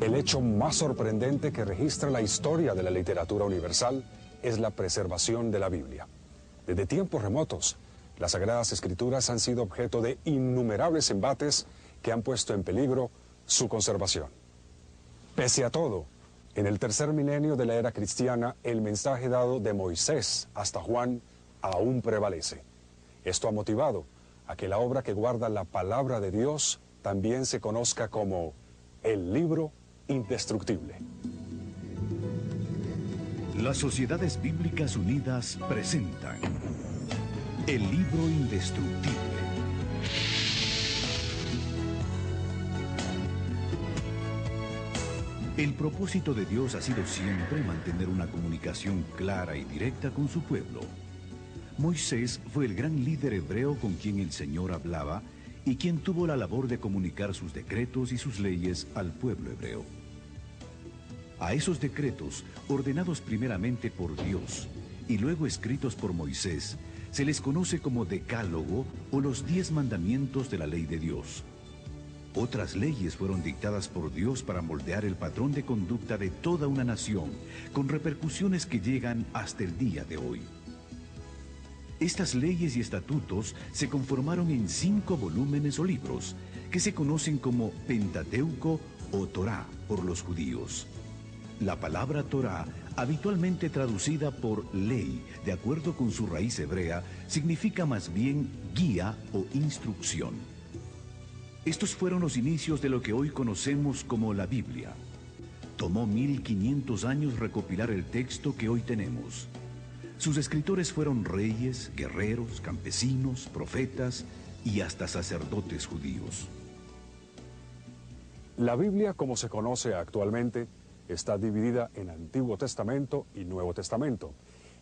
El hecho más sorprendente que registra la historia de la literatura universal es la preservación de la Biblia. Desde tiempos remotos, las Sagradas Escrituras han sido objeto de innumerables embates que han puesto en peligro su conservación. Pese a todo, en el tercer milenio de la era cristiana, el mensaje dado de Moisés hasta Juan aún prevalece. Esto ha motivado a que la obra que guarda la palabra de Dios también se conozca como el libro indestructible. Las Sociedades Bíblicas Unidas presentan el libro indestructible. El propósito de Dios ha sido siempre mantener una comunicación clara y directa con su pueblo. Moisés fue el gran líder hebreo con quien el Señor hablaba y quien tuvo la labor de comunicar sus decretos y sus leyes al pueblo hebreo. A esos decretos, ordenados primeramente por Dios y luego escritos por Moisés, se les conoce como Decálogo o los 10 mandamientos de la ley de Dios. Otras leyes fueron dictadas por Dios para moldear el patrón de conducta de toda una nación, con repercusiones que llegan hasta el día de hoy. Estas leyes y estatutos se conformaron en 5 volúmenes o libros, que se conocen como Pentateuco o Torá por los judíos. La palabra Torá, habitualmente traducida por ley, de acuerdo con su raíz hebrea, significa más bien guía o instrucción. Estos fueron los inicios de lo que hoy conocemos como la Biblia. Tomó 1500 años recopilar el texto que hoy tenemos. Sus escritores fueron reyes, guerreros, campesinos, profetas y hasta sacerdotes judíos. La Biblia, como se conoce actualmente, está dividida en Antiguo Testamento y Nuevo Testamento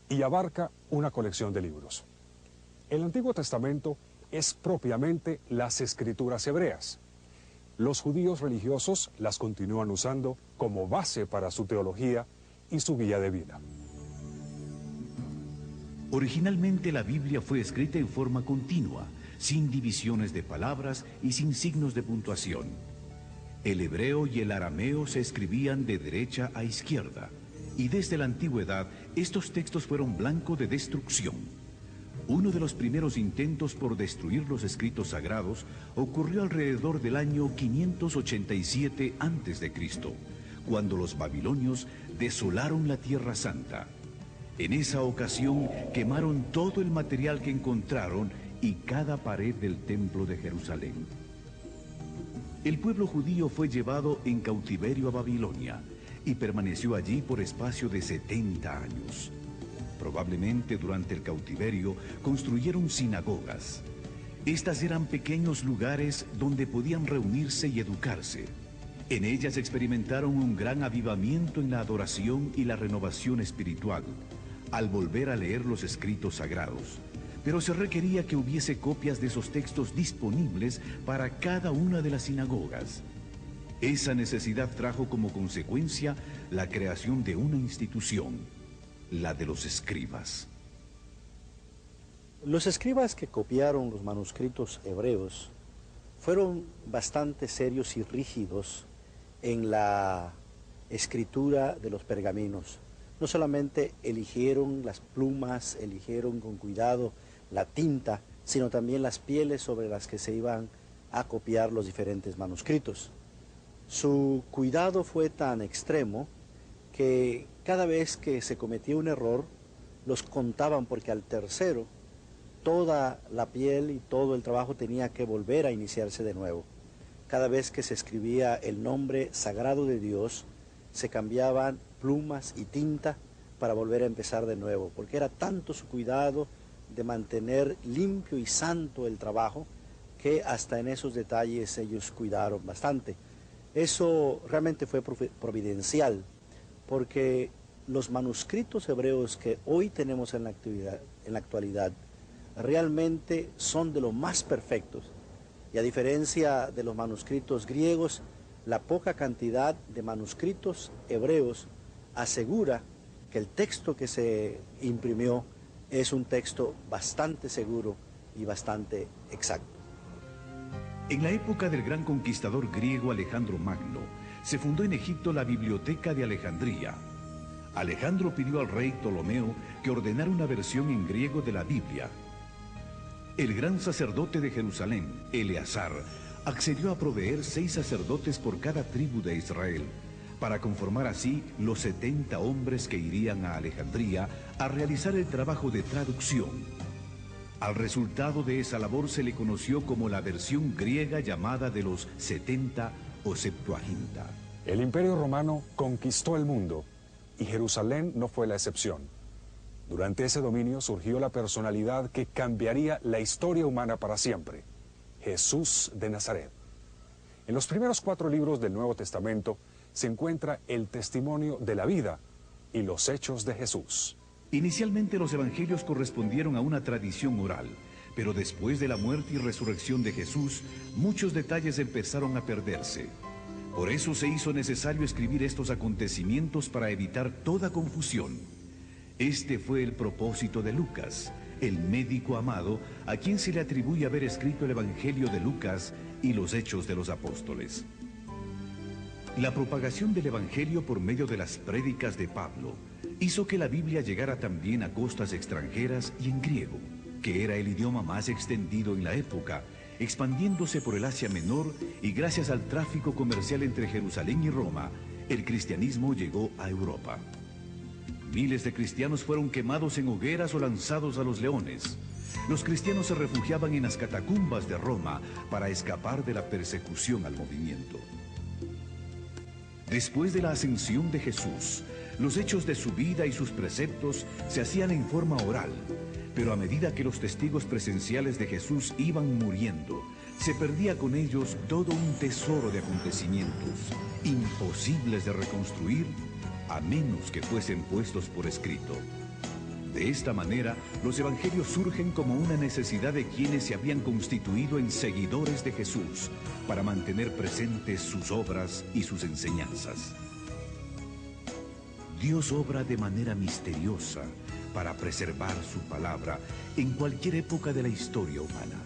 y abarca una colección de libros. El Antiguo Testamento es propiamente las escrituras hebreas. Los judíos religiosos las continúan usando como base para su teología y su guía de vida. Originalmente la Biblia fue escrita en forma continua, sin divisiones de palabras y sin signos de puntuación. El hebreo y el arameo se escribían de derecha a izquierda, y desde la antigüedad estos textos fueron blanco de destrucción. Uno de los primeros intentos por destruir los escritos sagrados ocurrió alrededor del año 587 a.C., cuando los babilonios desolaron la Tierra Santa. En esa ocasión quemaron todo el material que encontraron y cada pared del templo de Jerusalén. El pueblo judío fue llevado en cautiverio a Babilonia y permaneció allí por espacio de 70 años. Probablemente durante el cautiverio construyeron sinagogas. Estas eran pequeños lugares donde podían reunirse y educarse. En ellas experimentaron un gran avivamiento en la adoración y la renovación espiritual, al volver a leer los escritos sagrados. Pero se requería que hubiese copias de esos textos disponibles para cada una de las sinagogas. Esa necesidad trajo como consecuencia la creación de una institución, la de los escribas. Los escribas que copiaron los manuscritos hebreos fueron bastante serios y rígidos en la escritura de los pergaminos. No solamente eligieron las plumas, eligieron con cuidado la tinta, sino también las pieles sobre las que se iban a copiar los diferentes manuscritos. Su cuidado fue tan extremo que cada vez que se cometía un error, los contaban, porque al tercero toda la piel y todo el trabajo tenía que volver a iniciarse de nuevo. Cada vez que se escribía el nombre sagrado de Dios, se cambiaban plumas y tinta para volver a empezar de nuevo, porque era tanto su cuidado de mantener limpio y santo el trabajo, que hasta en esos detalles ellos cuidaron bastante. Eso realmente fue providencial, porque los manuscritos hebreos que hoy tenemos en la actualidad realmente son de los más perfectos, y a diferencia de los manuscritos griegos, la poca cantidad de manuscritos hebreos asegura que el texto que se imprimió es un texto bastante seguro y bastante exacto. En la época del gran conquistador griego Alejandro Magno, se fundó en Egipto la Biblioteca de Alejandría. Alejandro pidió al rey Ptolomeo que ordenara una versión en griego de la Biblia. El gran sacerdote de Jerusalén, Eleazar, accedió a proveer 6 sacerdotes por cada tribu de Israel, para conformar así los 70 hombres que irían a Alejandría a realizar el trabajo de traducción. Al resultado de esa labor se le conoció como la versión griega llamada de los 70 o Septuaginta. El Imperio Romano conquistó el mundo y Jerusalén no fue la excepción. Durante ese dominio surgió la personalidad que cambiaría la historia humana para siempre: Jesús de Nazaret. En los primeros 4 libros del Nuevo Testamento se encuentra el testimonio de la vida y los hechos de Jesús. Inicialmente los evangelios correspondieron a una tradición oral, pero después de la muerte y resurrección de Jesús, muchos detalles empezaron a perderse. Por eso se hizo necesario escribir estos acontecimientos para evitar toda confusión. Este fue el propósito de Lucas, el médico amado, a quien se le atribuye haber escrito el Evangelio de Lucas y los Hechos de los Apóstoles. La propagación del Evangelio por medio de las prédicas de Pablo hizo que la Biblia llegara también a costas extranjeras y en griego, que era el idioma más extendido en la época, expandiéndose por el Asia Menor, y gracias al tráfico comercial entre Jerusalén y Roma, el cristianismo llegó a Europa. Miles de cristianos fueron quemados en hogueras o lanzados a los leones. Los cristianos se refugiaban en las catacumbas de Roma para escapar de la persecución al movimiento. Después de la ascensión de Jesús, los hechos de su vida y sus preceptos se hacían en forma oral, pero a medida que los testigos presenciales de Jesús iban muriendo, se perdía con ellos todo un tesoro de acontecimientos, imposibles de reconstruir, a menos que fuesen puestos por escrito. De esta manera, los evangelios surgen como una necesidad de quienes se habían constituido en seguidores de Jesús para mantener presentes sus obras y sus enseñanzas. Dios obra de manera misteriosa para preservar su palabra en cualquier época de la historia humana.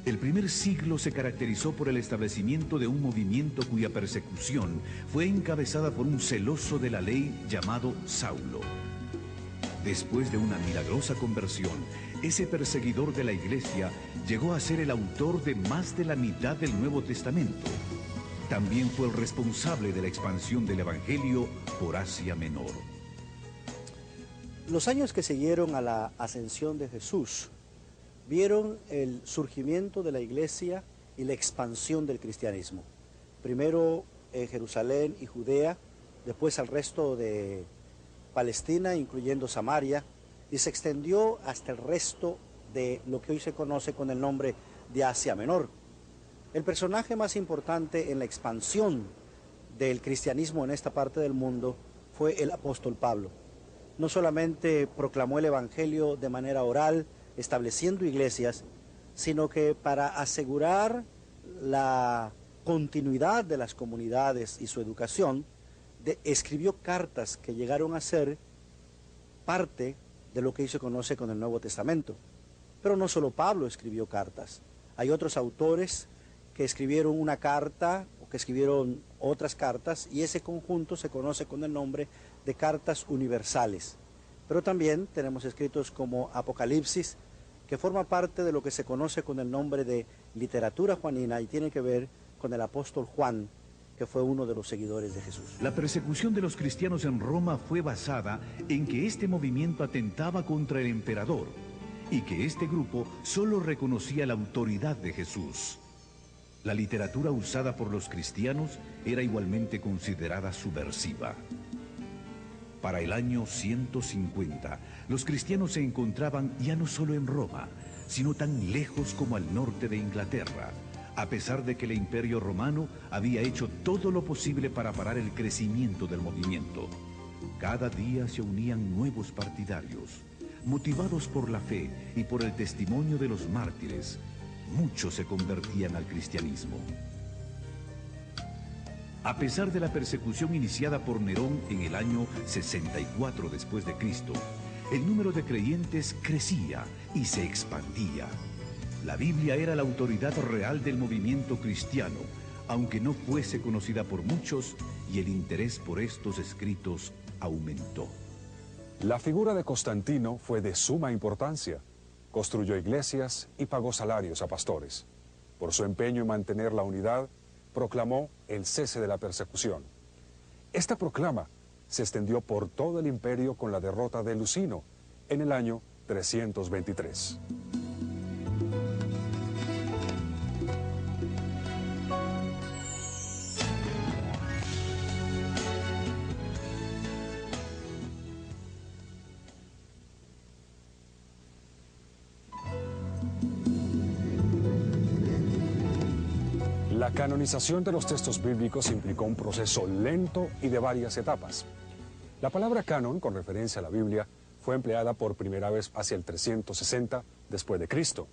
El primer siglo se caracterizó por el establecimiento de un movimiento cuya persecución fue encabezada por un celoso de la ley llamado Saulo. Después de una milagrosa conversión, ese perseguidor de la iglesia llegó a ser el autor de más de la mitad del Nuevo Testamento. También fue el responsable de la expansión del Evangelio por Asia Menor. Los años que siguieron a la ascensión de Jesús vieron el surgimiento de la iglesia y la expansión del cristianismo. Primero en Jerusalén y Judea, después al resto de Palestina, incluyendo Samaria, y se extendió hasta el resto de lo que hoy se conoce con el nombre de Asia Menor. El personaje más importante en la expansión del cristianismo en esta parte del mundo fue el apóstol Pablo. No solamente proclamó el evangelio de manera oral, estableciendo iglesias, sino que para asegurar la continuidad de las comunidades y su educación, escribió cartas que llegaron a ser parte de lo que hoy se conoce con el Nuevo Testamento. Pero no solo Pablo escribió cartas, hay otros autores que escribieron una carta o que escribieron otras cartas, y ese conjunto se conoce con el nombre de cartas universales. Pero también tenemos escritos como Apocalipsis, que forma parte de lo que se conoce con el nombre de literatura juanina y tiene que ver con el apóstol Juan, que fue uno de los seguidores de Jesús. La persecución de los cristianos en Roma fue basada en que este movimiento atentaba contra el emperador y que este grupo solo reconocía la autoridad de Jesús. La literatura usada por los cristianos era igualmente considerada subversiva. Para el año 150, los cristianos se encontraban ya no solo en Roma, sino tan lejos como al norte de Inglaterra, a pesar de que el Imperio Romano había hecho todo lo posible para parar el crecimiento del movimiento. Cada día se unían nuevos partidarios. Motivados por la fe y por el testimonio de los mártires, muchos se convertían al cristianismo. A pesar de la persecución iniciada por Nerón en el año 64 después de Cristo, el número de creyentes crecía y se expandía. La Biblia era la autoridad real del movimiento cristiano, aunque no fuese conocida por muchos, y el interés por estos escritos aumentó. La figura de Constantino fue de suma importancia. Construyó iglesias y pagó salarios a pastores. Por su empeño en mantener la unidad, proclamó el cese de la persecución. Esta proclama se extendió por todo el imperio con la derrota de Lucino en el año 323. La canonización de los textos bíblicos implicó un proceso lento y de varias etapas. La palabra canon, con referencia a la Biblia, fue empleada por primera vez hacia el 360 después de Cristo.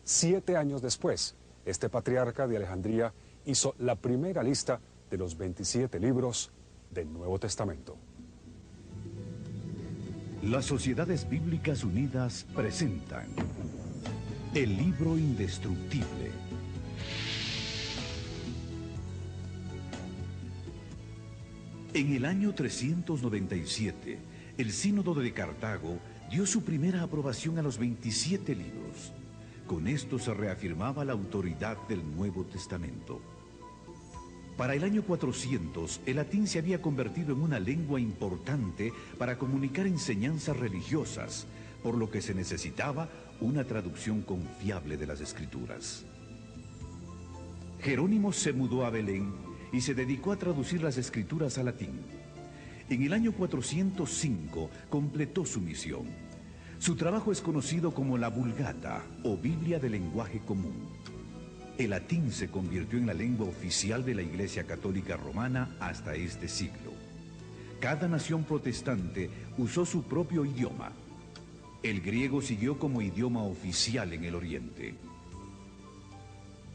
7 años después, este patriarca de Alejandría hizo la primera lista de los 27 libros del Nuevo Testamento. Las Sociedades Bíblicas Unidas presentan el libro indestructible. En el año 397, el Sínodo de Cartago dio su primera aprobación a los 27 libros. Con esto se reafirmaba la autoridad del Nuevo Testamento. Para el año 400, el latín se había convertido en una lengua importante para comunicar enseñanzas religiosas, por lo que se necesitaba una traducción confiable de las Escrituras. Jerónimo se mudó a Belén y se dedicó a traducir las Escrituras al latín. En el año 405 completó su misión. Su trabajo es conocido como la Vulgata, o Biblia de lenguaje común. El latín se convirtió en la lengua oficial de la Iglesia Católica Romana hasta este siglo. Cada nación protestante usó su propio idioma. El griego siguió como idioma oficial en el Oriente.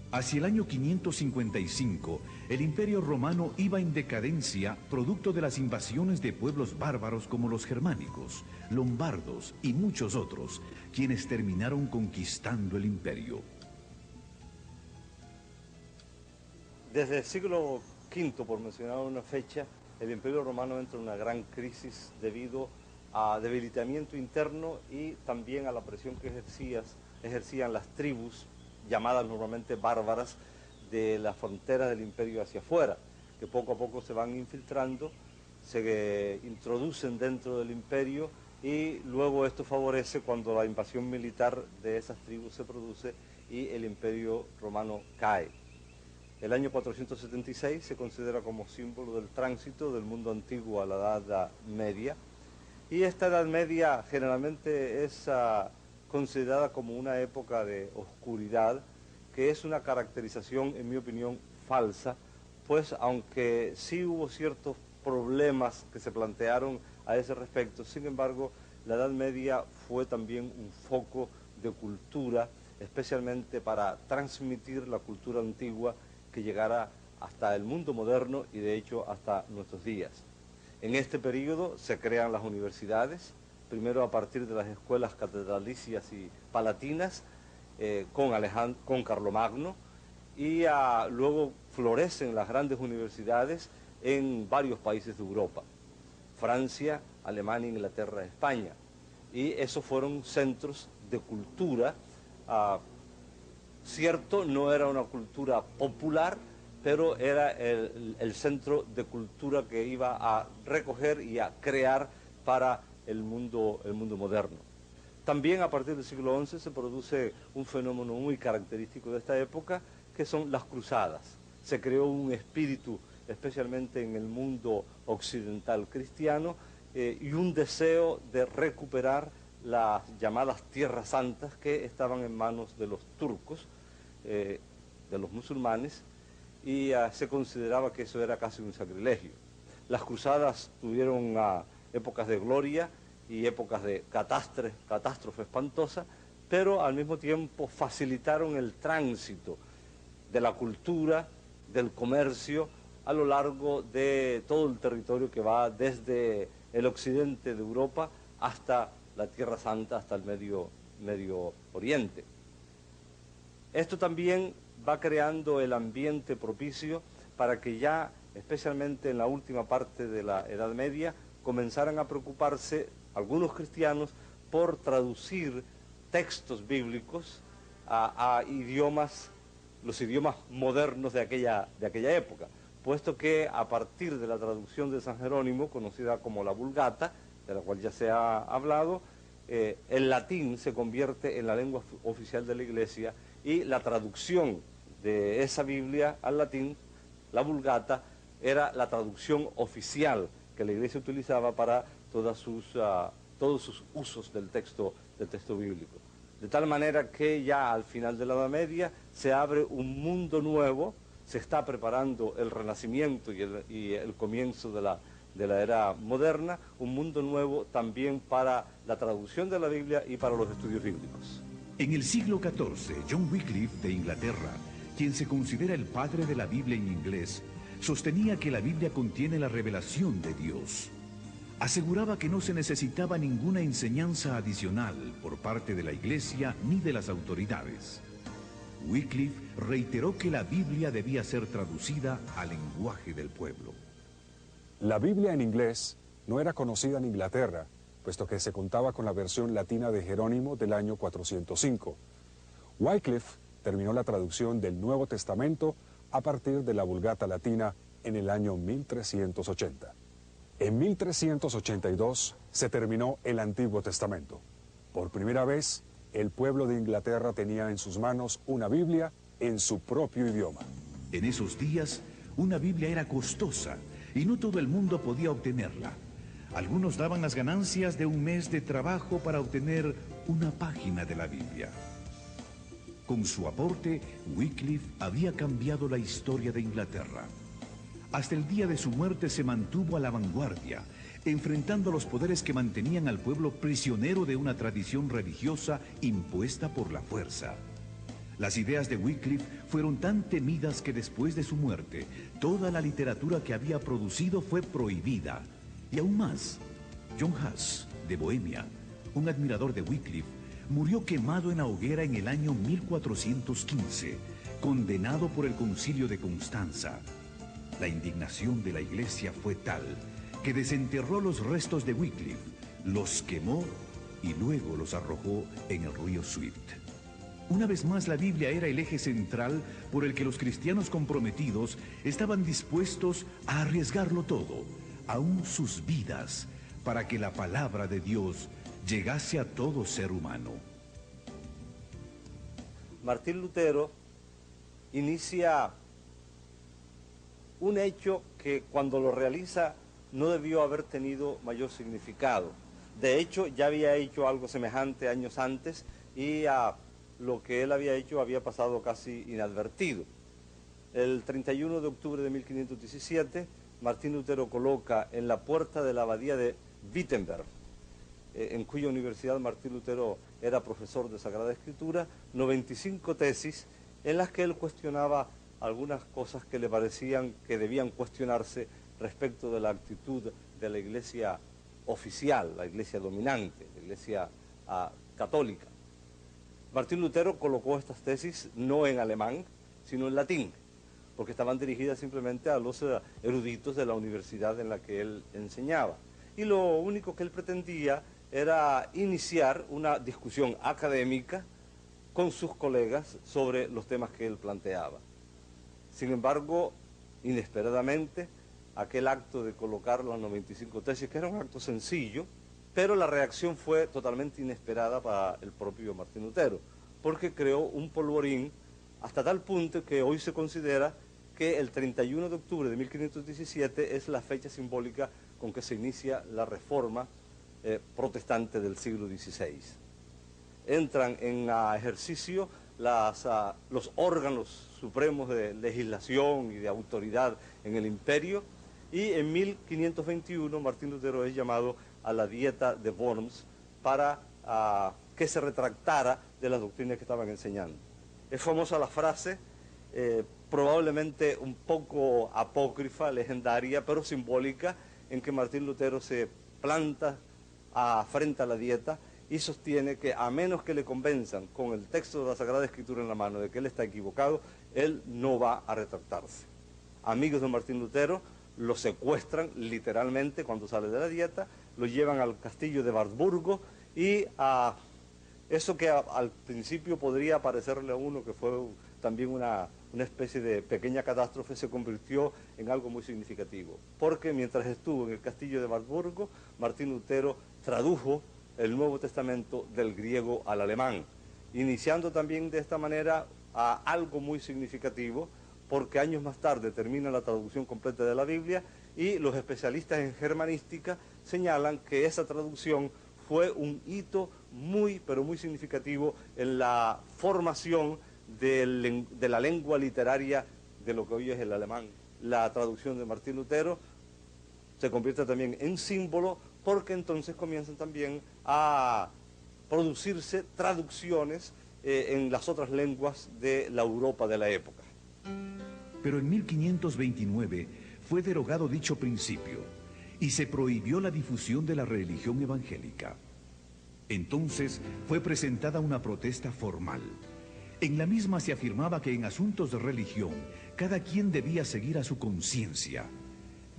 Hacia el año 555, el Imperio Romano iba en decadencia producto de las invasiones de pueblos bárbaros como los germánicos, lombardos y muchos otros, quienes terminaron conquistando el imperio. Desde el siglo V, por mencionar una fecha, el Imperio Romano entra en una gran crisis debido a debilitamiento interno y también a la presión que ejercían las tribus llamadas normalmente bárbaras de las fronteras del imperio hacia afuera, que poco a poco se van infiltrando, se introducen dentro del imperio y luego esto favorece cuando la invasión militar de esas tribus se produce y el imperio romano cae. El año 476 se considera como símbolo del tránsito del mundo antiguo a la Edad Media, y esta Edad Media generalmente es considerada como una época de oscuridad, que es una caracterización, en mi opinión, falsa, pues aunque sí hubo ciertos problemas que se plantearon a ese respecto, sin embargo, la Edad Media fue también un foco de cultura, especialmente para transmitir la cultura antigua que llegara hasta el mundo moderno y de hecho hasta nuestros días. En este periodo se crean las universidades, primero a partir de las escuelas catedralicias y palatinas, con Carlomagno, y luego florecen las grandes universidades en varios países de Europa, Francia, Alemania, Inglaterra, España, y esos fueron centros de cultura. Cierto, no era una cultura popular, pero era el centro de cultura que iba a recoger y a crear para el mundo moderno. También a partir del siglo XI se produce un fenómeno muy característico de esta época, que son las cruzadas. Se creó un espíritu, especialmente en el mundo occidental cristiano, y un deseo de recuperar las llamadas tierras santas que estaban en manos de los turcos, de los musulmanes, y se consideraba que eso era casi un sacrilegio. Las cruzadas tuvieron épocas de gloria y épocas de catástrofe espantosa, pero al mismo tiempo facilitaron el tránsito de la cultura, del comercio, a lo largo de todo el territorio que va desde el occidente de Europa hasta la Tierra Santa, hasta el Medio Oriente. Esto también va creando el ambiente propicio para que ya, especialmente en la última parte de la Edad Media, comenzaran a preocuparse algunos cristianos por traducir textos bíblicos a idiomas, los idiomas modernos de aquella época, puesto que a partir de la traducción de San Jerónimo, conocida como la Vulgata, de la cual ya se ha hablado, el latín se convierte en la lengua oficial de la Iglesia, y la traducción de esa Biblia al latín, la Vulgata, era la traducción oficial que la Iglesia utilizaba para todos sus usos del texto bíblico. De tal manera que ya al final de la Edad Media se abre un mundo nuevo, se está preparando el Renacimiento y el comienzo de la era moderna, un mundo nuevo también para la traducción de la Biblia y para los estudios bíblicos. En el siglo XIV, John Wycliffe de Inglaterra, quien se considera el padre de la Biblia en inglés, sostenía que la Biblia contiene la revelación de Dios. Aseguraba que no se necesitaba ninguna enseñanza adicional por parte de la Iglesia ni de las autoridades. Wycliffe reiteró que la Biblia debía ser traducida al lenguaje del pueblo. La Biblia en inglés no era conocida en Inglaterra, puesto que se contaba con la versión latina de Jerónimo del año 405. Wycliffe terminó la traducción del Nuevo Testamento a partir de la Vulgata latina en el año 1380. En 1382 se terminó el Antiguo Testamento. Por primera vez, el pueblo de Inglaterra tenía en sus manos una Biblia en su propio idioma. En esos días, una Biblia era costosa y no todo el mundo podía obtenerla. Algunos daban las ganancias de un mes de trabajo para obtener una página de la Biblia. Con su aporte, Wycliffe había cambiado la historia de Inglaterra. Hasta el día de su muerte se mantuvo a la vanguardia, enfrentando a los poderes que mantenían al pueblo prisionero de una tradición religiosa impuesta por la fuerza. Las ideas de Wycliffe fueron tan temidas que después de su muerte, toda la literatura que había producido fue prohibida. Y aún más, John Huss, de Bohemia, un admirador de Wycliffe, murió quemado en la hoguera en el año 1415, condenado por el Concilio de Constanza. La indignación de la Iglesia fue tal que desenterró los restos de Wycliffe, los quemó y luego los arrojó en el río Swift. Una vez más, la Biblia era el eje central por el que los cristianos comprometidos estaban dispuestos a arriesgarlo todo, aún sus vidas, para que la palabra de Dios llegase a todo ser humano. Martín Lutero inicia un hecho que cuando lo realiza no debió haber tenido mayor significado. De hecho, ya había hecho algo semejante años antes y lo que él había hecho había pasado casi inadvertido. El 31 de octubre de 1517, Martín Lutero coloca en la puerta de la abadía de Wittenberg, en cuya universidad Martín Lutero era profesor de Sagrada Escritura, 95 tesis en las que él cuestionaba algunas cosas que le parecían que debían cuestionarse respecto de la actitud de la Iglesia oficial, la Iglesia dominante, la Iglesia católica. Martín Lutero colocó estas tesis no en alemán, sino en latín, porque estaban dirigidas simplemente a los eruditos de la universidad en la que él enseñaba. Y lo único que él pretendía era iniciar una discusión académica con sus colegas sobre los temas que él planteaba. Sin embargo, inesperadamente, aquel acto de colocar las 95 tesis, que era un acto sencillo, pero la reacción fue totalmente inesperada para el propio Martín Lutero, porque creó un polvorín hasta tal punto que hoy se considera que el 31 de octubre de 1517 es la fecha simbólica con que se inicia la reforma protestante del siglo XVI. Entran en ejercicio los órganos supremos de legislación y de autoridad en el imperio, y en 1521 Martín Lutero es llamado a la Dieta de Worms para que se retractara de las doctrinas que estaban enseñando. Es famosa la frase, probablemente un poco apócrifa, legendaria, pero simbólica, en que Martín Lutero se planta frente a la Dieta y sostiene que a menos que le convenzan con el texto de la Sagrada Escritura en la mano de que él está equivocado, él no va a retractarse. Amigos de Martín Lutero lo secuestran literalmente cuando sale de la dieta, lo llevan al castillo de Wartburgo y eso que al principio podría parecerle a uno que fue también una especie de pequeña catástrofe, se convirtió en algo muy significativo. Porque mientras estuvo en el castillo de Wartburgo, Martín Lutero tradujo el Nuevo Testamento del griego al alemán, iniciando también de esta manera algo muy significativo, porque años más tarde termina la traducción completa de la Biblia y los especialistas en germanística señalan que esa traducción fue un hito muy, pero muy significativo en la formación de la lengua literaria de lo que hoy es el alemán. La traducción de Martín Lutero se convierte también en símbolo porque entonces comienzan también a producirse traducciones en las otras lenguas de la Europa de la época. Pero en 1529 fue derogado dicho principio y se prohibió la difusión de la religión evangélica. Entonces fue presentada una protesta formal. En la misma se afirmaba que en asuntos de religión cada quien debía seguir a su conciencia.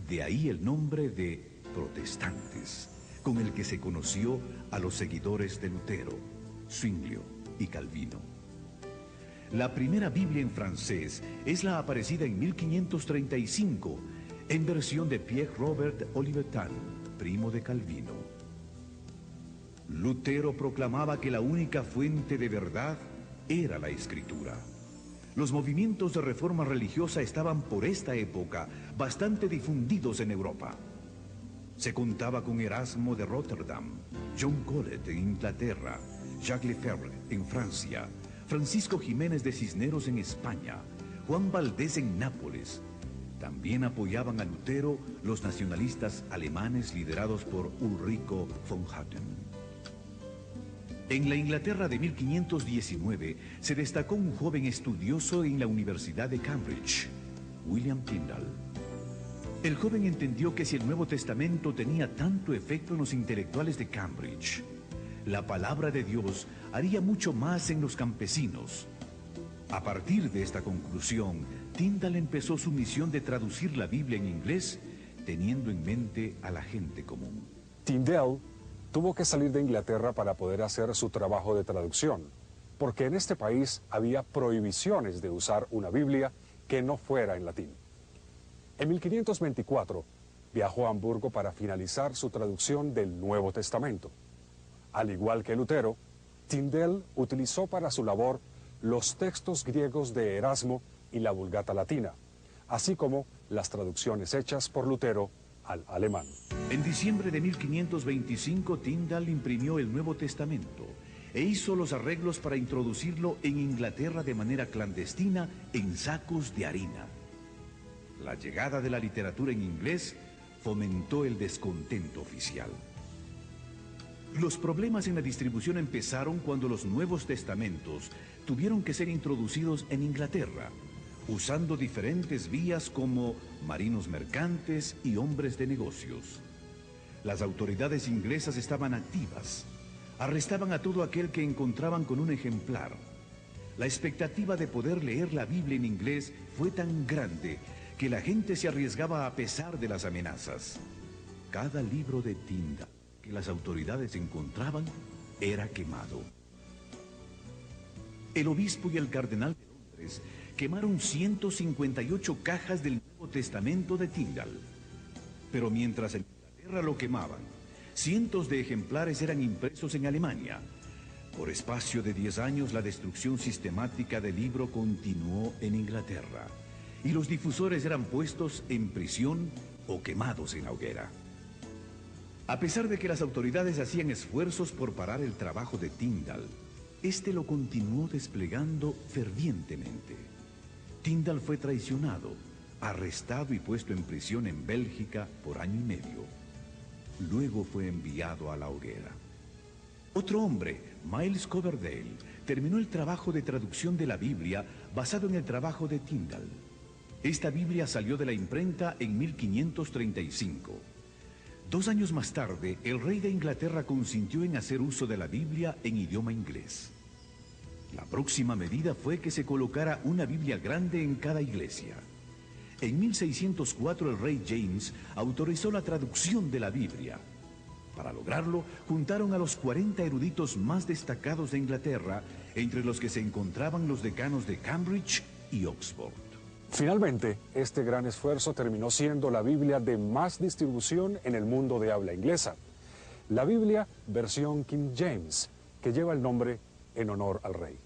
De ahí el nombre de protestantes, con el que se conoció a los seguidores de Lutero, Zwinglio y Calvino. La primera Biblia en francés es la aparecida en 1535, en versión de Pierre Robert Olivetan, primo de Calvino. Lutero proclamaba que la única fuente de verdad era la Escritura. Los movimientos de reforma religiosa estaban por esta época bastante difundidos en Europa. Se contaba con Erasmo de Rotterdam, John Colet en Inglaterra, Jacques Lefebvre en Francia, Francisco Jiménez de Cisneros en España, Juan Valdés en Nápoles. También apoyaban a Lutero los nacionalistas alemanes liderados por Ulrico von Hutten. En la Inglaterra de 1519 se destacó un joven estudioso en la Universidad de Cambridge, William Tyndale. El joven entendió que si el Nuevo Testamento tenía tanto efecto en los intelectuales de Cambridge, la palabra de Dios haría mucho más en los campesinos. A partir de esta conclusión, Tyndale empezó su misión de traducir la Biblia en inglés, teniendo en mente a la gente común. Tyndale tuvo que salir de Inglaterra para poder hacer su trabajo de traducción, porque en este país había prohibiciones de usar una Biblia que no fuera en latín. En 1524 viajó a Hamburgo para finalizar su traducción del Nuevo Testamento. Al igual que Lutero, Tyndale utilizó para su labor los textos griegos de Erasmo y la Vulgata latina, así como las traducciones hechas por Lutero al alemán. En diciembre de 1525, Tyndale imprimió el Nuevo Testamento e hizo los arreglos para introducirlo en Inglaterra de manera clandestina en sacos de harina. La llegada de la literatura en inglés fomentó el descontento oficial. Los problemas en la distribución empezaron cuando los Nuevos Testamentos tuvieron que ser introducidos en Inglaterra, usando diferentes vías como marinos mercantes y hombres de negocios. Las autoridades inglesas estaban activas. Arrestaban a todo aquel que encontraban con un ejemplar. La expectativa de poder leer la Biblia en inglés fue tan grande que la gente se arriesgaba a pesar de las amenazas. Cada libro de Tyndale que las autoridades encontraban era quemado. El obispo y el cardenal de Londres quemaron 158 cajas del Nuevo Testamento de Tyndale. Pero mientras en Inglaterra lo quemaban, cientos de ejemplares eran impresos en Alemania. Por espacio de 10 años, la destrucción sistemática del libro continuó en Inglaterra, y los difusores eran puestos en prisión o quemados en la hoguera. A pesar de que las autoridades hacían esfuerzos por parar el trabajo de Tyndale, este lo continuó desplegando fervientemente. Tyndale fue traicionado, arrestado y puesto en prisión en Bélgica por año y medio. Luego fue enviado a la hoguera. Otro hombre, Miles Coverdale, terminó el trabajo de traducción de la Biblia basado en el trabajo de Tyndale. Esta Biblia salió de la imprenta en 1535. 2 años más tarde, el rey de Inglaterra consintió en hacer uso de la Biblia en idioma inglés. La próxima medida fue que se colocara una Biblia grande en cada iglesia. En 1604 el rey James autorizó la traducción de la Biblia. Para lograrlo, juntaron a los 40 eruditos más destacados de Inglaterra, entre los que se encontraban los decanos de Cambridge y Oxford. Finalmente, este gran esfuerzo terminó siendo la Biblia de más distribución en el mundo de habla inglesa. La Biblia versión King James, que lleva el nombre en honor al rey.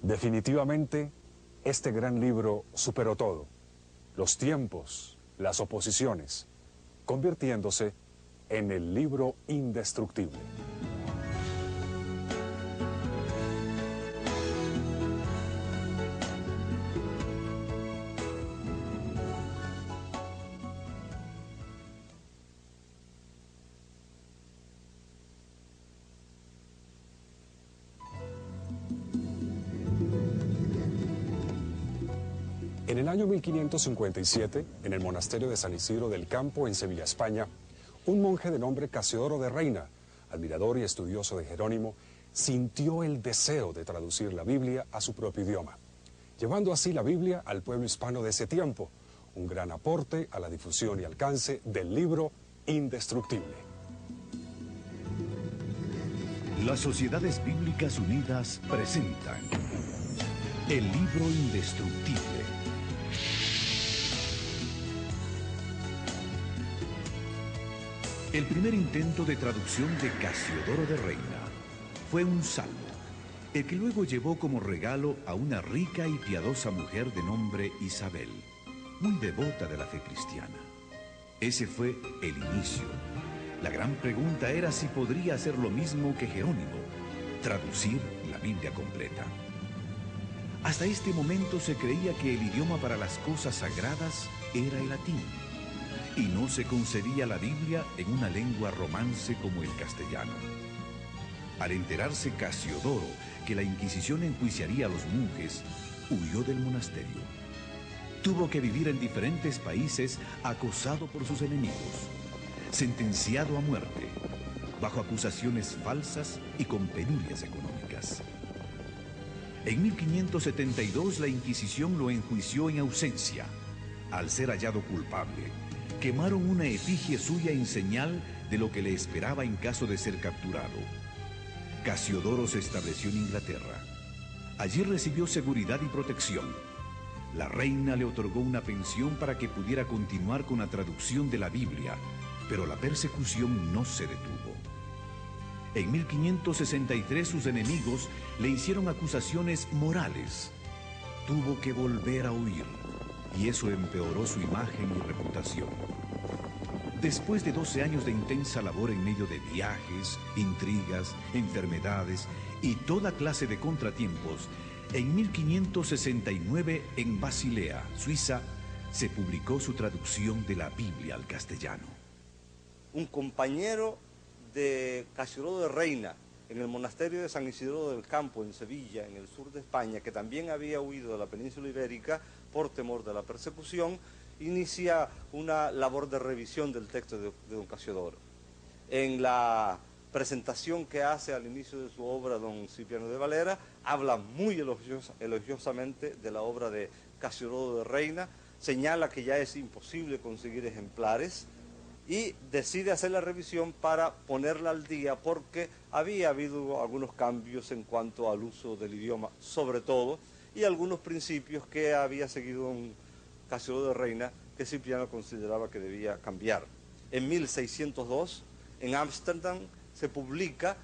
Definitivamente, este gran libro superó todo, los tiempos, las oposiciones, convirtiéndose en el libro indestructible. En el año 1557, en el monasterio de San Isidro del Campo, en Sevilla, España, un monje de nombre Casiodoro de Reina, admirador y estudioso de Jerónimo, sintió el deseo de traducir la Biblia a su propio idioma, llevando así la Biblia al pueblo hispano de ese tiempo, un gran aporte a la difusión y alcance del libro indestructible. Las Sociedades Bíblicas Unidas presentan el libro indestructible. El primer intento de traducción de Casiodoro de Reina fue un salmo, el que luego llevó como regalo a una rica y piadosa mujer de nombre Isabel, muy devota de la fe cristiana. Ese fue el inicio. La gran pregunta era si podría hacer lo mismo que Jerónimo, traducir la Biblia completa. Hasta este momento se creía que el idioma para las cosas sagradas era el latín, y no se concebía la Biblia en una lengua romance como el castellano. Al enterarse Casiodoro que la Inquisición enjuiciaría a los monjes, huyó del monasterio. Tuvo que vivir en diferentes países acosado por sus enemigos, sentenciado a muerte, bajo acusaciones falsas y con penurias económicas. En 1572 la Inquisición lo enjuició en ausencia. Al ser hallado culpable, quemaron una efigie suya en señal de lo que le esperaba en caso de ser capturado. Casiodoro se estableció en Inglaterra. Allí recibió seguridad y protección. La reina le otorgó una pensión para que pudiera continuar con la traducción de la Biblia, pero la persecución no se detuvo. En 1563 sus enemigos le hicieron acusaciones morales. Tuvo que volver a huir, y eso empeoró su imagen y reputación. Después de 12 años de intensa labor en medio de viajes, intrigas, enfermedades y toda clase de contratiempos, en 1569 en Basilea, Suiza, se publicó su traducción de la Biblia al castellano. Un compañero de Casiodoro de Reina en el monasterio de San Isidro del Campo, en Sevilla, en el sur de España, que también había huido de la península ibérica por temor de la persecución, inicia una labor de revisión del texto de don Casiodoro. En la presentación que hace al inicio de su obra don Cipriano de Valera, habla muy elogiosamente de la obra de Casiodoro de Reina, señala que ya es imposible conseguir ejemplares y decide hacer la revisión para ponerla al día porque había habido algunos cambios en cuanto al uso del idioma, sobre todo, y algunos principios que había seguido un Casiodoro de Reina que Cipriano consideraba que debía cambiar. En 1602, en Ámsterdam, se publica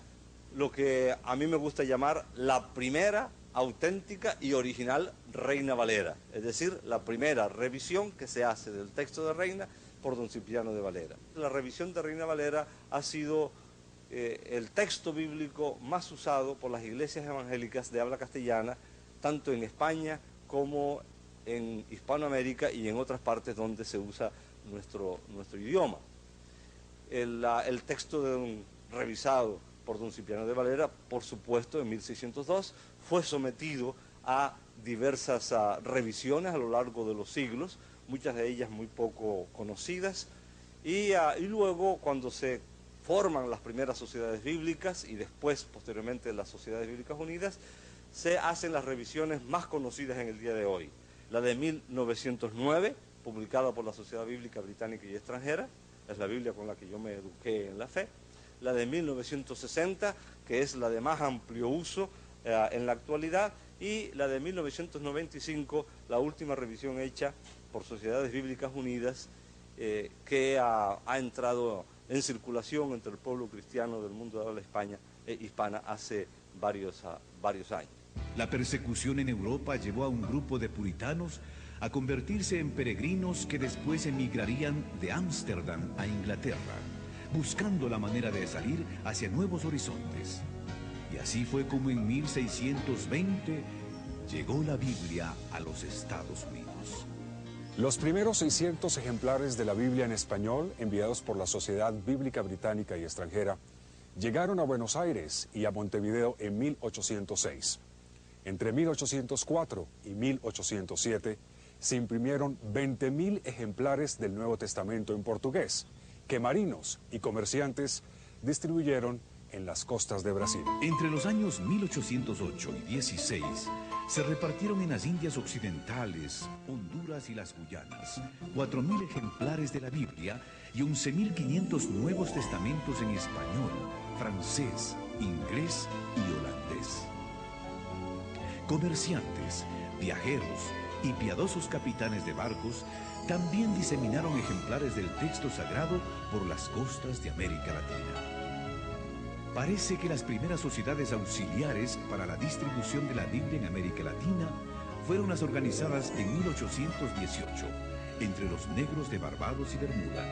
lo que a mí me gusta llamar la primera auténtica y original Reina Valera, es decir, la primera revisión que se hace del texto de Reina por don Cipriano de Valera. La revisión de Reina Valera ha sido el texto bíblico más usado por las iglesias evangélicas de habla castellana, tanto en España como en Hispanoamérica y en otras partes donde se usa nuestro idioma. El texto revisado por don Cipriano de Valera, por supuesto, en 1602, fue sometido a diversas revisiones a lo largo de los siglos, muchas de ellas muy poco conocidas, y luego cuando se forman las primeras sociedades bíblicas y después, posteriormente, las Sociedades Bíblicas Unidas, se hacen las revisiones más conocidas en el día de hoy. La de 1909, publicada por la Sociedad Bíblica Británica y Extranjera, es la Biblia con la que yo me eduqué en la fe. La de 1960, que es la de más amplio uso en la actualidad, y la de 1995, la última revisión hecha por Sociedades Bíblicas Unidas, que ha entrado en circulación entre el pueblo cristiano del mundo de habla hispana hace varios años. La persecución en Europa llevó a un grupo de puritanos a convertirse en peregrinos que después emigrarían de Ámsterdam a Inglaterra, buscando la manera de salir hacia nuevos horizontes. Y así fue como en 1620 llegó la Biblia a los Estados Unidos. Los primeros 600 ejemplares de la Biblia en español, enviados por la Sociedad Bíblica Británica y Extranjera, llegaron a Buenos Aires y a Montevideo en 1806. Entre 1804 y 1807 se imprimieron 20.000 ejemplares del Nuevo Testamento en portugués, que marinos y comerciantes distribuyeron en las costas de Brasil. Entre los años 1808 y 16 se repartieron en las Indias Occidentales, Honduras y las Guyanas 4.000 ejemplares de la Biblia y 11.500 Nuevos Testamentos en español, francés, inglés y holandés. Comerciantes, viajeros y piadosos capitanes de barcos también diseminaron ejemplares del texto sagrado por las costas de América Latina. Parece que las primeras sociedades auxiliares para la distribución de la Biblia en América Latina fueron las organizadas en 1818 entre los negros de Barbados y Bermuda.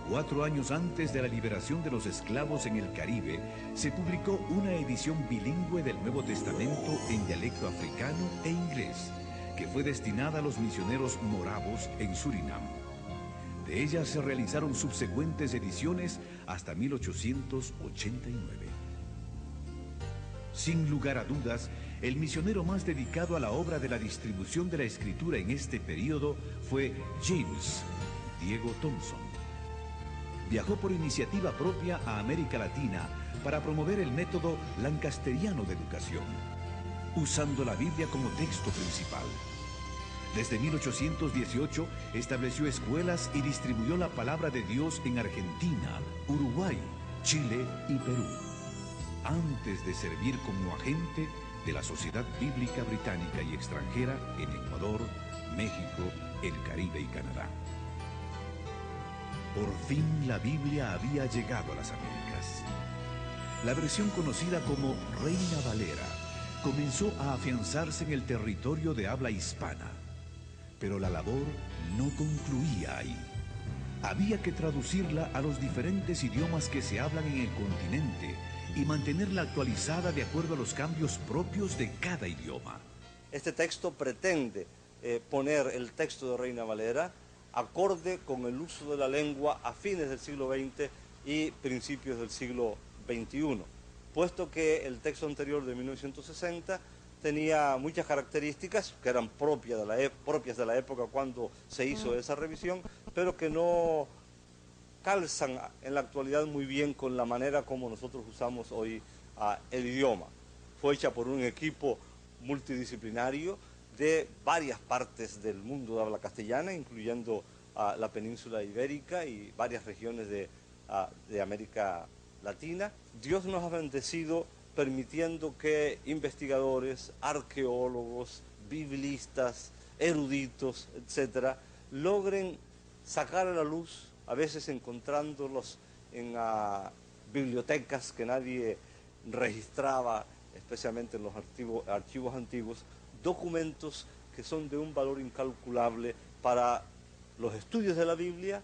4 años antes de la liberación de los esclavos en el Caribe, se publicó una edición bilingüe del Nuevo Testamento en dialecto africano e inglés, que fue destinada a los misioneros moravos en Surinam. De ella se realizaron subsecuentes ediciones hasta 1889. Sin lugar a dudas, el misionero más dedicado a la obra de la distribución de la escritura en este periodo fue James Diego Thompson. Viajó por iniciativa propia a América Latina para promover el método lancasteriano de educación, usando la Biblia como texto principal. Desde 1818 estableció escuelas y distribuyó la palabra de Dios en Argentina, Uruguay, Chile y Perú, antes de servir como agente de la Sociedad Bíblica Británica y Extranjera en Ecuador, México, el Caribe y Canadá. Por fin la Biblia había llegado a las Américas. La versión conocida como Reina Valera comenzó a afianzarse en el territorio de habla hispana. Pero la labor no concluía ahí. Había que traducirla a los diferentes idiomas que se hablan en el continente y mantenerla actualizada de acuerdo a los cambios propios de cada idioma. Este texto pretende poner el texto de Reina Valera acorde con el uso de la lengua a fines del siglo XX y principios del siglo XXI, puesto que el texto anterior de 1960 tenía muchas características que eran propias de la época cuando se hizo esa revisión, pero que no calzan en la actualidad muy bien con la manera como nosotros usamos hoy el idioma. Fue hecha por un equipo multidisciplinario de varias partes del mundo de habla castellana, incluyendo la península ibérica y varias regiones de América Latina. Dios nos ha bendecido permitiendo que investigadores, arqueólogos, biblistas, eruditos, etcétera, logren sacar a la luz, a veces encontrándolos en bibliotecas que nadie registraba, especialmente en los archivos antiguos, documentos que son de un valor incalculable para los estudios de la Biblia,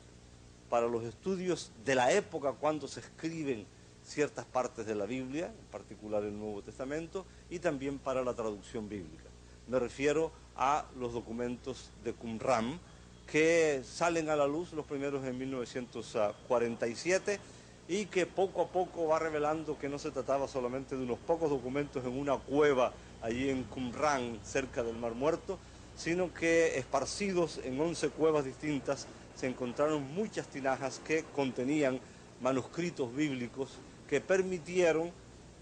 para los estudios de la época cuando se escriben ciertas partes de la Biblia, en particular el Nuevo Testamento, y también para la traducción bíblica. Me refiero a los documentos de Qumran, que salen a la luz los primeros en 1947 y que poco a poco va revelando que no se trataba solamente de unos pocos documentos en una cueva allí en Qumran, cerca del Mar Muerto, sino que esparcidos en 11 cuevas distintas se encontraron muchas tinajas que contenían manuscritos bíblicos que permitieron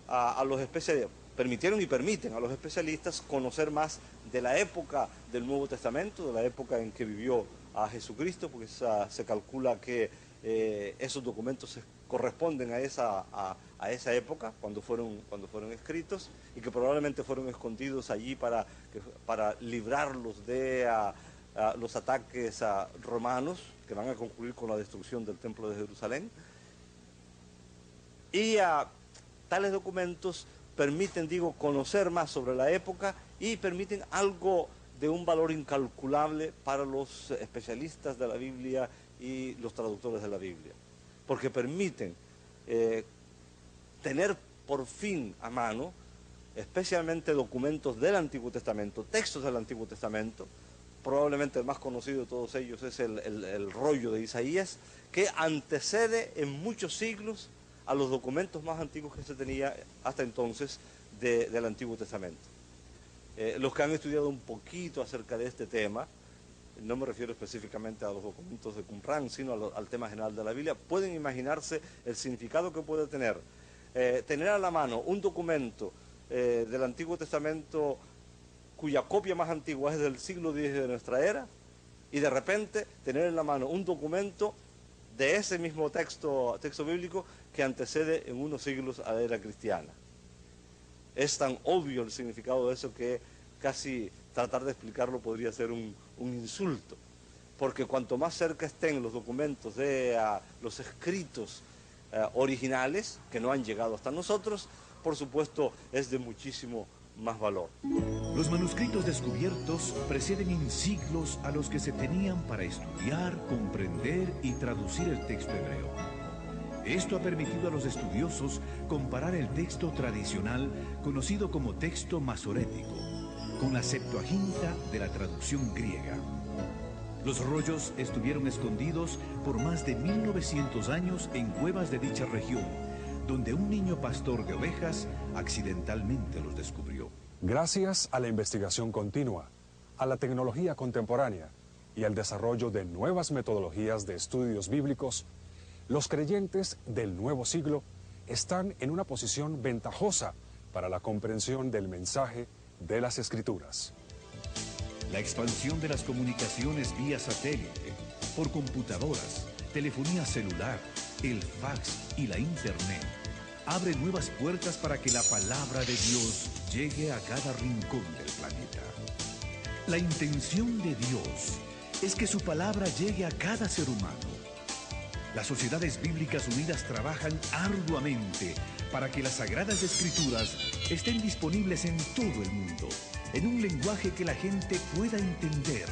a los permitieron y permiten a los especialistas conocer más de la época del Nuevo Testamento, de la época en que vivió a Jesucristo, porque se calcula que esos documentos corresponden a esa época, cuando fueron escritos, y que probablemente fueron escondidos allí para librarlos de los ataques romanos, que van a concluir con la destrucción del Templo de Jerusalén. Y tales documentos permiten, conocer más sobre la época y permiten algo de un valor incalculable para los especialistas de la Biblia y los traductores de la Biblia, porque permiten tener por fin a mano, especialmente documentos del Antiguo Testamento, textos del Antiguo Testamento. Probablemente el más conocido de todos ellos es el rollo de Isaías, que antecede en muchos siglos a los documentos más antiguos que se tenía hasta entonces del Antiguo Testamento. Los que han estudiado un poquito acerca de este tema, no me refiero específicamente a los documentos de Qumran, sino al tema general de la Biblia, pueden imaginarse el significado que puede tener a la mano un documento del Antiguo Testamento cuya copia más antigua es del siglo X de nuestra era, y de repente tener en la mano un documento de ese mismo texto bíblico que antecede en unos siglos a la era cristiana. Es tan obvio el significado de eso que casi tratar de explicarlo podría ser un insulto, porque cuanto más cerca estén los documentos de los escritos originales, que no han llegado hasta nosotros, por supuesto es de muchísimo más valor. Los manuscritos descubiertos preceden en siglos a los que se tenían para estudiar, comprender y traducir el texto hebreo. Esto ha permitido a los estudiosos comparar el texto tradicional, conocido como texto masorético, con la Septuaginta de la traducción griega. Los rollos estuvieron escondidos por más de 1900 años en cuevas de dicha región, donde un niño pastor de ovejas accidentalmente los descubrió. Gracias a la investigación continua, a la tecnología contemporánea y al desarrollo de nuevas metodologías de estudios bíblicos, los creyentes del nuevo siglo están en una posición ventajosa para la comprensión del mensaje de las Escrituras. La expansión de las comunicaciones vía satélite, por computadoras, telefonía celular, el fax y la internet abre nuevas puertas para que la palabra de Dios llegue a cada rincón del planeta. La intención de Dios es que su palabra llegue a cada ser humano. Las Sociedades Bíblicas Unidas trabajan arduamente para que las Sagradas Escrituras estén disponibles en todo el mundo, en un lenguaje que la gente pueda entender,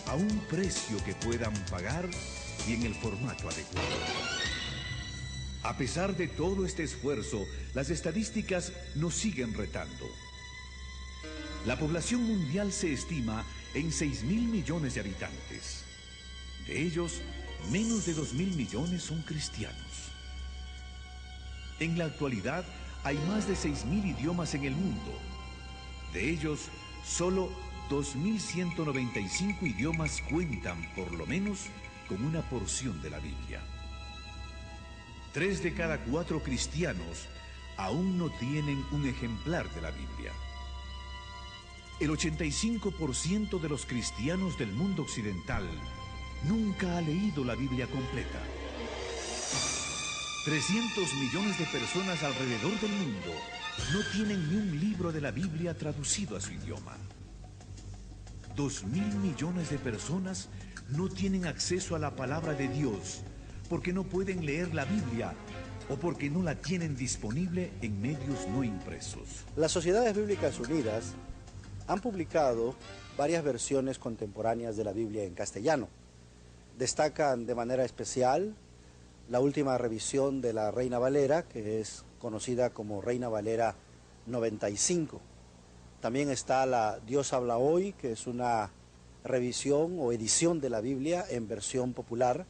a un precio que puedan pagar y en el formato adecuado. A pesar de todo este esfuerzo, las estadísticas nos siguen retando. La población mundial se estima en 6.000 millones de habitantes. De ellos, menos de 2.000 millones son cristianos. En la actualidad, hay más de 6.000 idiomas en el mundo. De ellos, solo 2.195 idiomas cuentan, por lo menos, con una porción de la Biblia. 3 de cada 4 cristianos aún no tienen un ejemplar de la Biblia. El 85% de los cristianos del mundo occidental nunca ha leído la Biblia completa. 300 millones de personas alrededor del mundo no tienen ni un libro de la Biblia traducido a su idioma. 2.000 millones de personas no tienen acceso a la palabra de Dios porque no pueden leer la Biblia o porque no la tienen disponible en medios no impresos. Las Sociedades Bíblicas Unidas han publicado varias versiones contemporáneas de la Biblia en castellano. Destacan de manera especial la última revisión de la Reina Valera, que es conocida como Reina Valera 95. También está la Dios habla hoy, que es una revisión o edición de la Biblia en versión popular.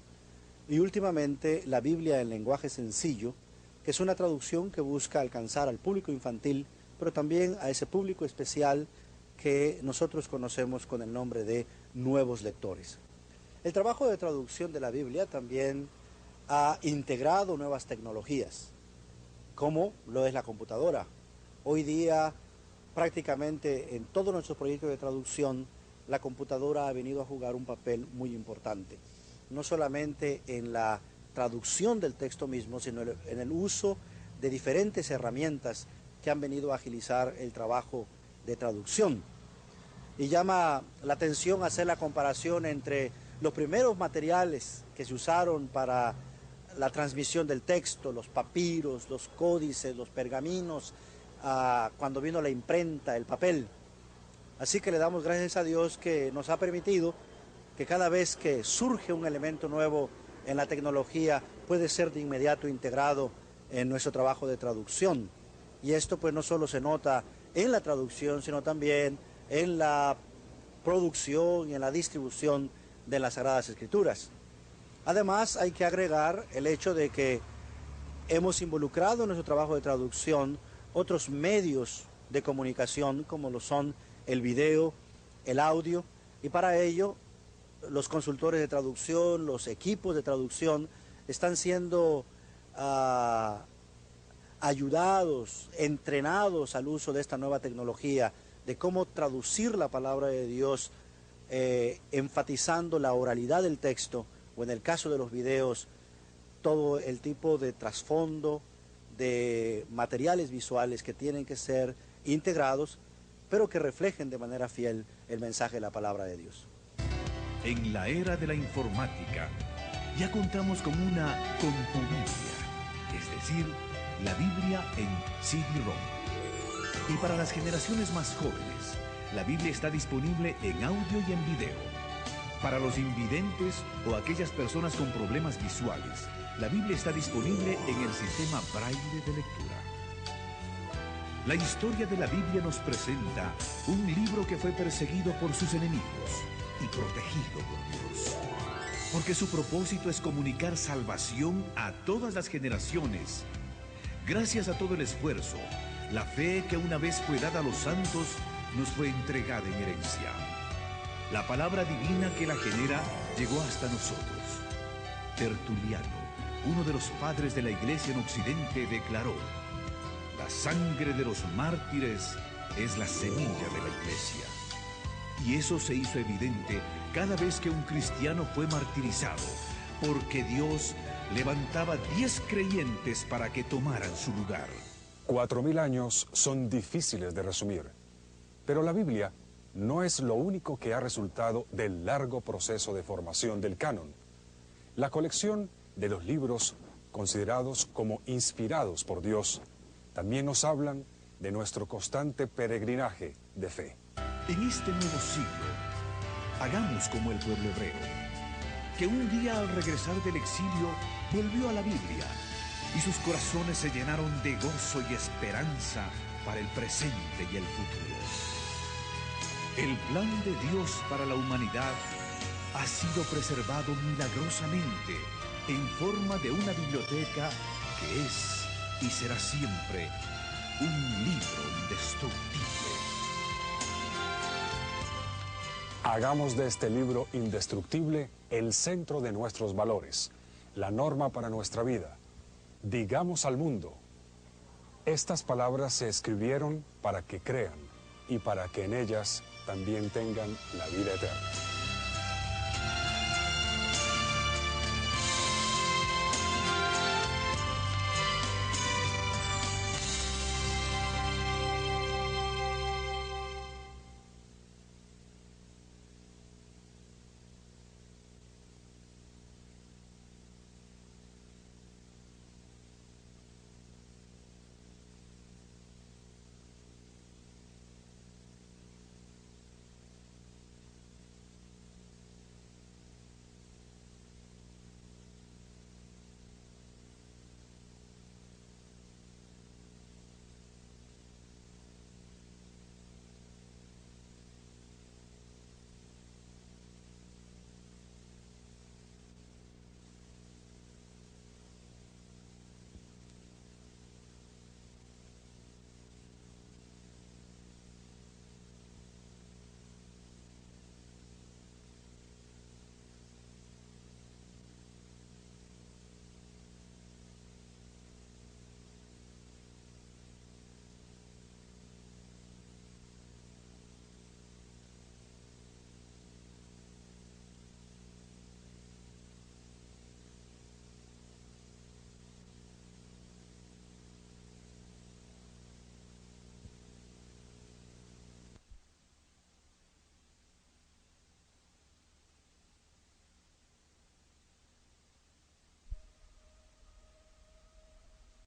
Y últimamente la Biblia en lenguaje sencillo, que es una traducción que busca alcanzar al público infantil, pero también a ese público especial que nosotros conocemos con el nombre de nuevos lectores. El trabajo de traducción de la Biblia también ha integrado nuevas tecnologías, como lo es la computadora, Hoy día, prácticamente en todos nuestros proyectos de traducción, la computadora ha venido a jugar un papel muy importante. No solamente en la traducción del texto mismo, sino en el uso de diferentes herramientas que han venido a agilizar el trabajo de traducción. Y llama la atención hacer la comparación entre los primeros materiales que se usaron para la transmisión del texto, los papiros, los códices, los pergaminos, cuando vino la imprenta, el papel. Así que le damos gracias a Dios que nos ha permitido que cada vez que surge un elemento nuevo en la tecnología puede ser de inmediato integrado en nuestro trabajo de traducción. Y esto pues no solo se nota en la traducción, sino también en la producción y en la distribución de las Sagradas Escrituras. Además hay que agregar el hecho de que hemos involucrado en nuestro trabajo de traducción otros medios de comunicación como lo son el video, el audio, y para ello los consultores de traducción, los equipos de traducción están siendo ayudados, entrenados al uso de esta nueva tecnología, de cómo traducir la palabra de Dios, enfatizando la oralidad del texto, o en el caso de los videos, todo el tipo de trasfondo, de materiales visuales que tienen que ser integrados, pero que reflejen de manera fiel el mensaje de la palabra de Dios. En la era de la informática, ya contamos con una compubiblia, es decir, la Biblia en CD-ROM. Y para las generaciones más jóvenes, la Biblia está disponible en audio y en video. Para los invidentes o aquellas personas con problemas visuales, la Biblia está disponible en el sistema Braille de lectura. La historia de la Biblia nos presenta un libro que fue perseguido por sus enemigos y protegido por Dios. Porque su propósito es comunicar salvación a todas las generaciones. Gracias a todo el esfuerzo, la fe que una vez fue dada a los santos nos fue entregada en herencia. La palabra divina que la genera llegó hasta nosotros. Tertuliano, uno de los padres de la Iglesia en Occidente, declaró: la sangre de los mártires es la semilla de la Iglesia. Y eso se hizo evidente cada vez que un cristiano fue martirizado, porque Dios levantaba 10 creyentes para que tomaran su lugar. 4000 años son difíciles de resumir, pero la Biblia no es lo único que ha resultado del largo proceso de formación del canon. La colección de los libros considerados como inspirados por Dios también nos hablan de nuestro constante peregrinaje de fe. En este nuevo siglo, hagamos como el pueblo hebreo, que un día al regresar del exilio volvió a la Biblia y sus corazones se llenaron de gozo y esperanza para el presente y el futuro. El plan de Dios para la humanidad ha sido preservado milagrosamente en forma de una biblioteca que es y será siempre un libro indestructible. Hagamos de este libro indestructible el centro de nuestros valores, la norma para nuestra vida. Digamos al mundo: estas palabras se escribieron para que crean y para que en ellas también tengan la vida eterna.